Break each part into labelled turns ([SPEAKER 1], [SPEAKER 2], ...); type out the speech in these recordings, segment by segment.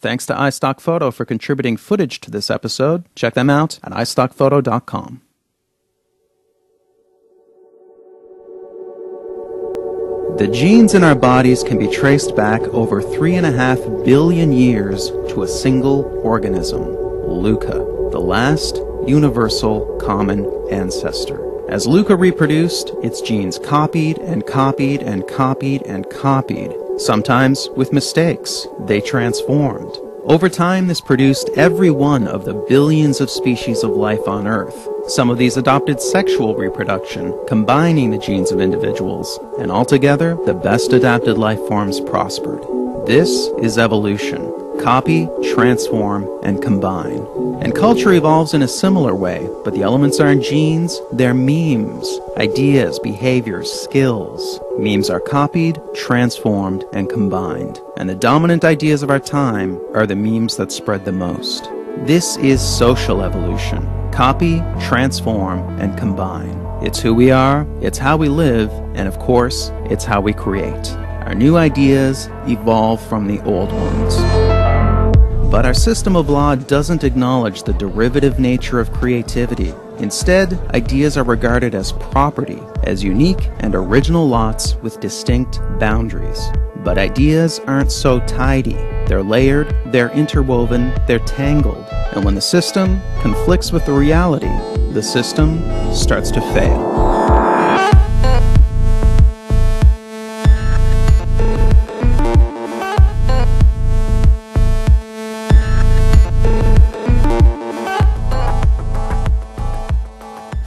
[SPEAKER 1] Thanks to iStockPhoto for contributing footage to this episode. Check them out at iStockPhoto.com. The genes in our bodies can be traced back over 3.5 billion years to a single organism, LUCA, the last universal common ancestor. As LUCA reproduced, its genes copied and copied and copied and copied. Sometimes with mistakes, they transformed. Over time, this produced every one of the billions of species of life on Earth. Some of these adopted sexual reproduction, combining the genes of individuals, and altogether, the best adapted life forms prospered. This is evolution. Copy, transform, and combine. And culture evolves in a similar way, but the elements aren't genes, they're memes. Ideas, behaviors, skills. Memes are copied, transformed, and combined. And the dominant ideas of our time are the memes that spread the most. This is social evolution. Copy, transform, and combine. It's who we are, it's how we live, and of course, it's how we create. Our new ideas evolve from the old ones. But our system of law doesn't acknowledge the derivative nature of creativity. Instead, ideas are regarded as property, as unique and original lots with distinct boundaries. But ideas aren't so tidy. They're layered, they're interwoven, they're tangled. And when the system conflicts with the reality, the system starts to fail.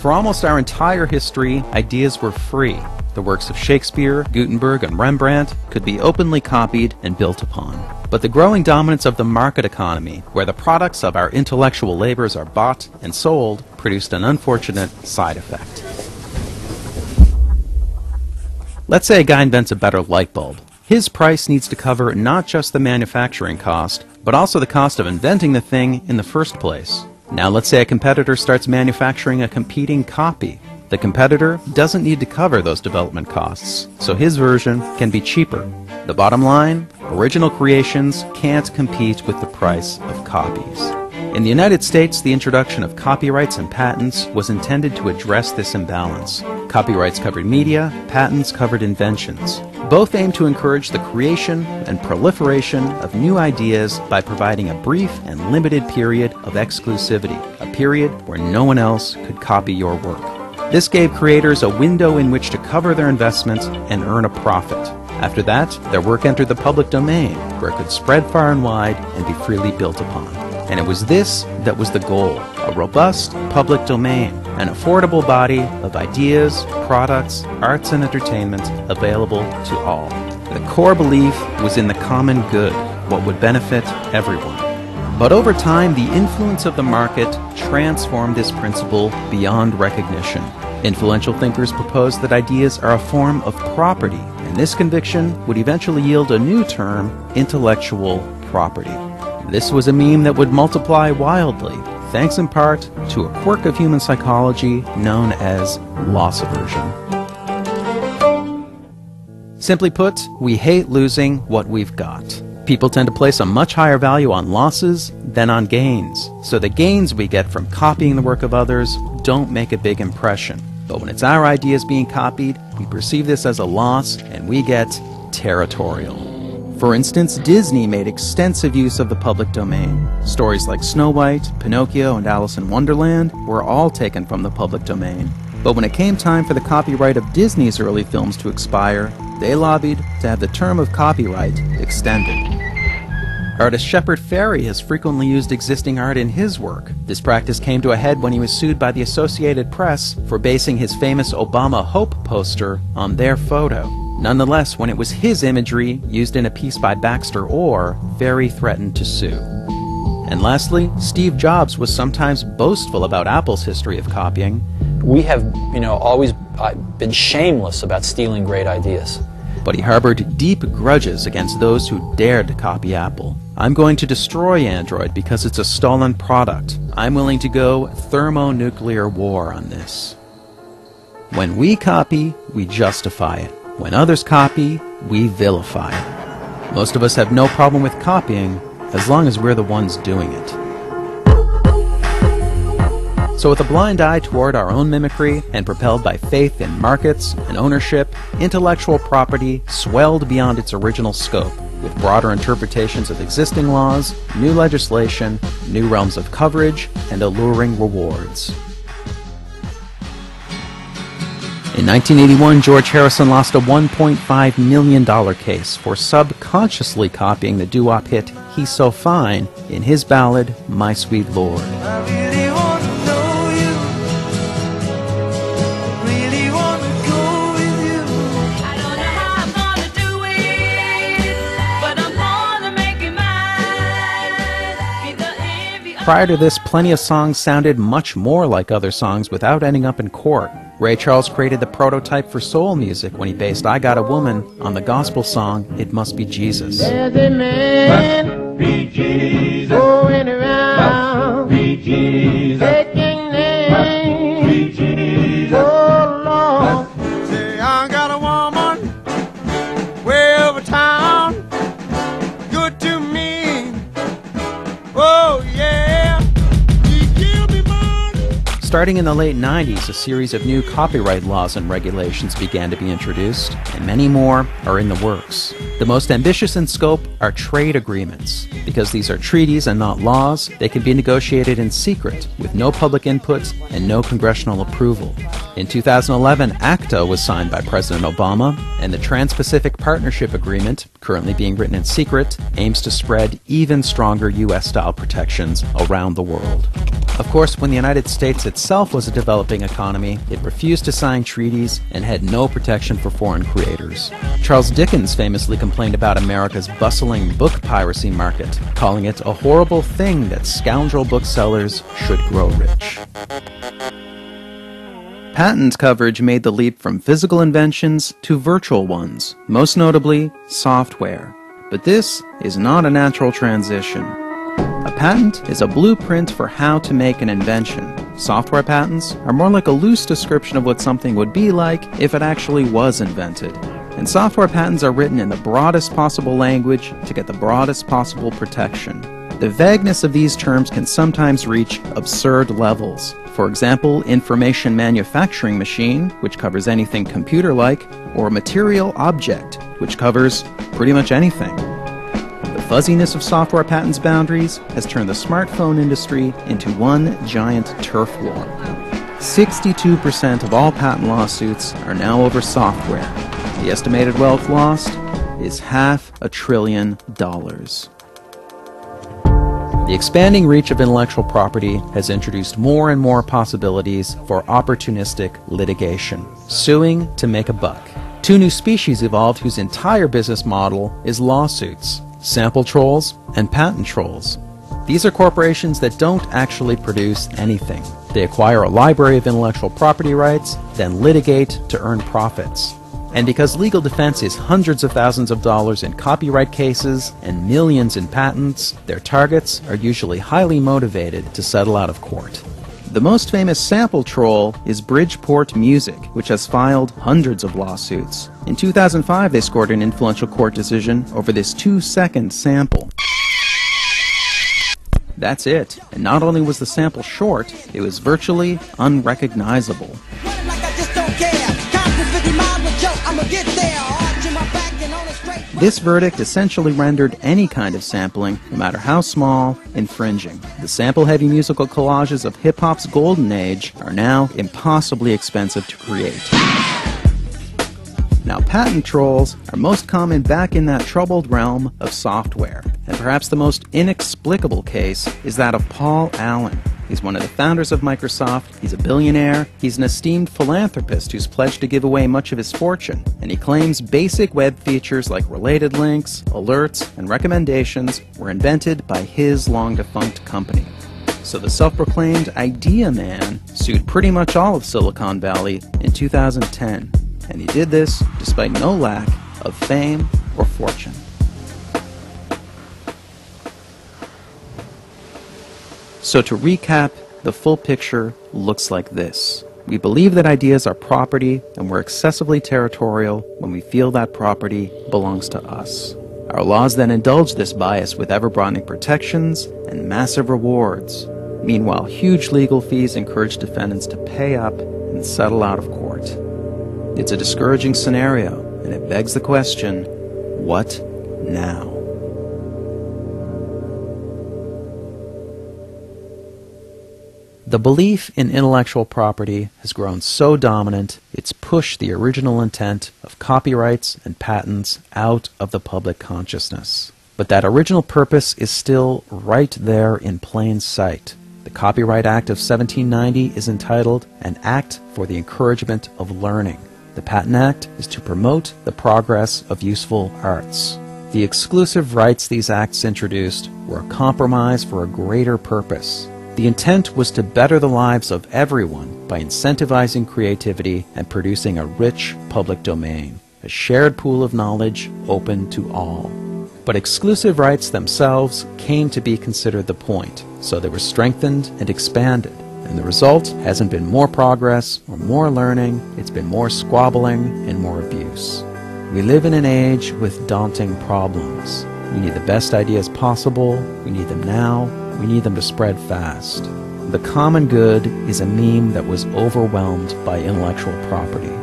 [SPEAKER 1] For almost our entire history, ideas were free. The works of Shakespeare, Gutenberg, and Rembrandt could be openly copied and built upon. But the growing dominance of the market economy, where the products of our intellectual labors are bought and sold, produced an unfortunate side effect. Let's say a guy invents a better light bulb. His price needs to cover not just the manufacturing cost, but also the cost of inventing the thing in the first place. Now let's say a competitor starts manufacturing a competing copy. The competitor doesn't need to cover those development costs, so his version can be cheaper. The bottom line, original creations can't compete with the price of copies. In the United States, the introduction of copyrights and patents was intended to address this imbalance. Copyrights covered media, patents covered inventions. Both aim to encourage the creation and proliferation of new ideas by providing a brief and limited period of exclusivity, a period where no one else could copy your work. This gave creators a window in which to cover their investments and earn a profit. After that, their work entered the public domain, where it could spread far and wide and be freely built upon. And it was this that was the goal, a robust public domain, an affordable body of ideas, products, arts, and entertainment available to all. The core belief was in the common good, what would benefit everyone. But over time, the influence of the market transformed this principle beyond recognition. Influential thinkers proposed that ideas are a form of property, and this conviction would eventually yield a new term, intellectual property. This was a meme that would multiply wildly, thanks in part to a quirk of human psychology known as loss aversion. Simply put, we hate losing what we've got. People tend to place a much higher value on losses than on gains, so the gains we get from copying the work of others don't make a big impression. But when it's our ideas being copied, we perceive this as a loss and we get territorial. For instance, Disney made extensive use of the public domain. Stories like Snow White, Pinocchio, and Alice in Wonderland were all taken from the public domain. But when it came time for the copyright of Disney's early films to expire, they lobbied to have the term of copyright extended. Artist Shepard Fairey has frequently used existing art in his work. This practice came to a head when he was sued by the Associated Press for basing his famous Obama Hope poster on their photo. Nonetheless, when it was his imagery used in a piece by Baxter Orr, Fairey threatened to sue. And lastly, Steve Jobs was sometimes boastful about Apple's history of copying.
[SPEAKER 2] We have, always been shameless about stealing great ideas.
[SPEAKER 1] But he harbored deep grudges against those who dared to copy Apple. I'm going to destroy Android because it's a stolen product. I'm willing to go thermonuclear war on this. When we copy, we justify it. When others copy, we vilify it. Most of us have no problem with copying, as long as we're the ones doing it. So with a blind eye toward our own mimicry and propelled by faith in markets and ownership, intellectual property swelled beyond its original scope, with broader interpretations of existing laws, new legislation, new realms of coverage, and alluring rewards. In 1981, George Harrison lost a $1.5 million case for subconsciously copying the doo-wop hit He's So Fine in his ballad, My Sweet Lord. Prior to this, plenty of songs sounded much more like other songs without ending up in court. Ray Charles created the prototype for soul music when he based I Got a Woman on the gospel song It Must Be Jesus.
[SPEAKER 3] There's a man must be Jesus, going around, must be Jesus, taking names, must be Jesus, oh Lord. Say I got a woman way over town, good to me, oh yeah.
[SPEAKER 1] Starting in the late 90s, a series of new copyright laws and regulations began to be introduced, and many more are in the works. The most ambitious in scope are trade agreements. Because these are treaties and not laws, they can be negotiated in secret, with no public input and no congressional approval. In 2011, ACTA was signed by President Obama, and the Trans-Pacific Partnership Agreement, currently being written in secret, aims to spread even stronger U.S.-style protections around the world. Of course, when the United States itself was a developing economy, it refused to sign treaties and had no protection for foreign creators. Charles Dickens famously complained about America's bustling book piracy market, calling it a horrible thing that scoundrel booksellers should grow rich. Patent coverage made the leap from physical inventions to virtual ones, most notably software. But this is not a natural transition. A patent is a blueprint for how to make an invention. Software patents are more like a loose description of what something would be like if it actually was invented. And software patents are written in the broadest possible language to get the broadest possible protection. The vagueness of these terms can sometimes reach absurd levels. For example, information manufacturing machine, which covers anything computer-like, or material object, which covers pretty much anything. The fuzziness of software patents boundaries has turned the smartphone industry into one giant turf war. 62% of all patent lawsuits are now over software. The estimated wealth lost is $500 billion. The expanding reach of intellectual property has introduced more and more possibilities for opportunistic litigation, suing to make a buck. Two new species evolved whose entire business model is lawsuits: sample trolls and patent trolls. These are corporations that don't actually produce anything. They acquire a library of intellectual property rights, then litigate to earn profits. And because legal defense is hundreds of thousands of dollars in copyright cases and millions in patents, their targets are usually highly motivated to settle out of court. The most famous sample troll is Bridgeport Music, which has filed hundreds of lawsuits. In 2005, they scored an influential court decision over this 2-second sample. That's it. And not only was the sample short, it was virtually unrecognizable. This verdict essentially rendered any kind of sampling, no matter how small, infringing. The sample-heavy musical collages of hip-hop's golden age are now impossibly expensive to create. Now, patent trolls are most common back in that troubled realm of software. And perhaps the most inexplicable case is that of Paul Allen. He's one of the founders of Microsoft, he's a billionaire, he's an esteemed philanthropist who's pledged to give away much of his fortune, and he claims basic web features like related links, alerts, and recommendations were invented by his long-defunct company. So the self-proclaimed Idea Man sued pretty much all of Silicon Valley in 2010, and he did this despite no lack of fame or fortune. So to recap, the full picture looks like this. We believe that ideas are property, and we're excessively territorial when we feel that property belongs to us. Our laws then indulge this bias with ever-broadening protections and massive rewards. Meanwhile, huge legal fees encourage defendants to pay up and settle out of court. It's a discouraging scenario, and it begs the question, what now? The belief in intellectual property has grown so dominant, it's pushed the original intent of copyrights and patents out of the public consciousness. But that original purpose is still right there in plain sight. The Copyright Act of 1790 is entitled An Act for the Encouragement of Learning. The Patent Act is to promote the progress of useful arts. The exclusive rights these acts introduced were a compromise for a greater purpose. The intent was to better the lives of everyone by incentivizing creativity and producing a rich public domain, a shared pool of knowledge open to all. But exclusive rights themselves came to be considered the point, so they were strengthened and expanded. And the result hasn't been more progress or more learning, it's been more squabbling and more abuse. We live in an age with daunting problems. We need the best ideas possible, we need them now, we need them to spread fast. The common good is a meme that was overwhelmed by intellectual property.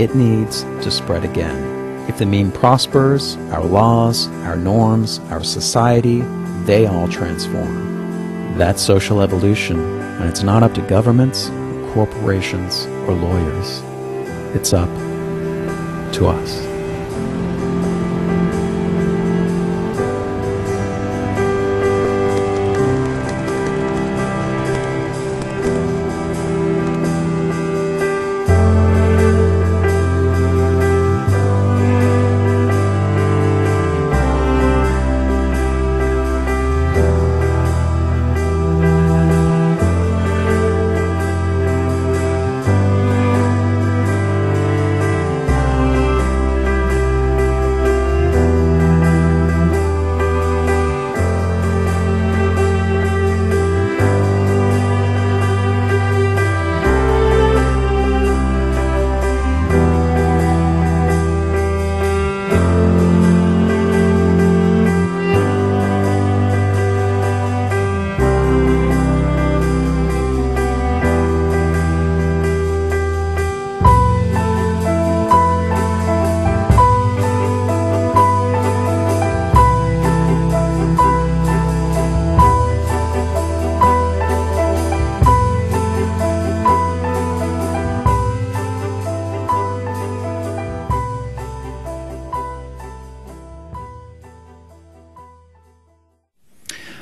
[SPEAKER 1] It needs to spread again. If the meme prospers, our laws, our norms, our society, they all transform. That's social evolution, and it's not up to governments, or corporations, or lawyers. It's up to us.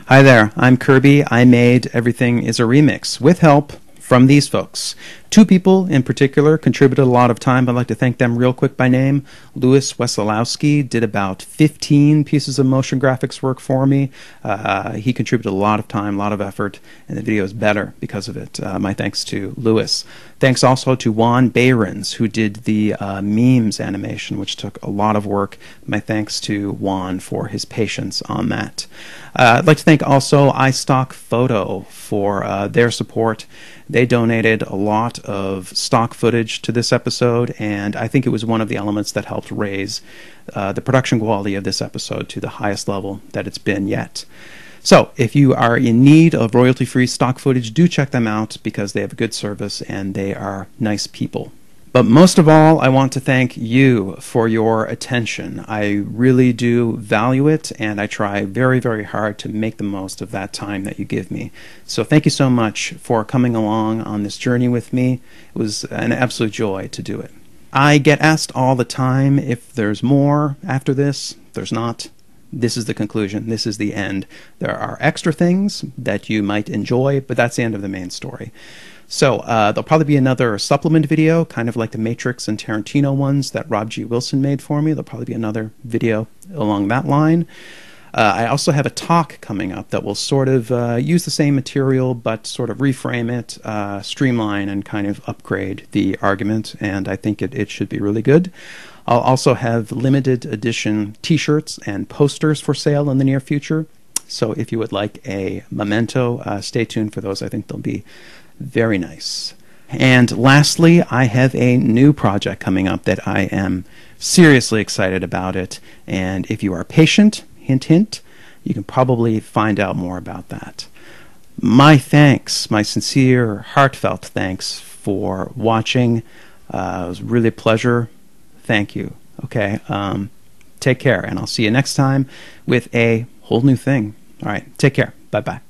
[SPEAKER 1] Hi there, I'm Kirby. I made Everything is a Remix with help from these folks. Two people in particular contributed a lot of time. I'd like to thank them real quick by name. Louis Wesolowski did about 15 pieces of motion graphics work for me. He contributed a lot of time, a lot of effort, and the video is better because of it. My thanks to Louis. Thanks also to Juan Behrens, who did the memes animation, which took a lot of work. My thanks to Juan for his patience on that. I'd like to thank also iStock Photo for their support. They donated a lot of stock footage to this episode, and I think it was one of the elements that helped raise the production quality of this episode to the highest level that it's been yet. So, if you are in need of royalty-free stock footage, do check them out because they have a good service and they are nice people. But most of all, I want to thank you for your attention. I really do value it, and I try very, very hard to make the most of that time that you give me. So thank you so much for coming along on this journey with me. It was an absolute joy to do it. I get asked all the time if there's more after this. There's not. This is the conclusion. This is the end. There are extra things that you might enjoy, but that's the end of the main story. So there'll probably be another supplement video, kind of like the Matrix and Tarantino ones that Rob G. Wilson made for me. There'll probably be another video along that line. I also have a talk coming up that will sort of use the same material but sort of reframe it, streamline, and kind of upgrade the argument, and I think it should be really good. I'll also have limited edition t-shirts and posters for sale in the near future. So if you would like a memento, stay tuned for those. I think they'll be very nice. And lastly, I have a new project coming up that I am seriously excited about it. And if you are patient, hint, hint, you can probably find out more about that. My thanks, my sincere, heartfelt thanks for watching. It was really a pleasure. Thank you. Okay. Take care, and I'll see you next time with a whole new thing. All right. Take care. Bye-bye.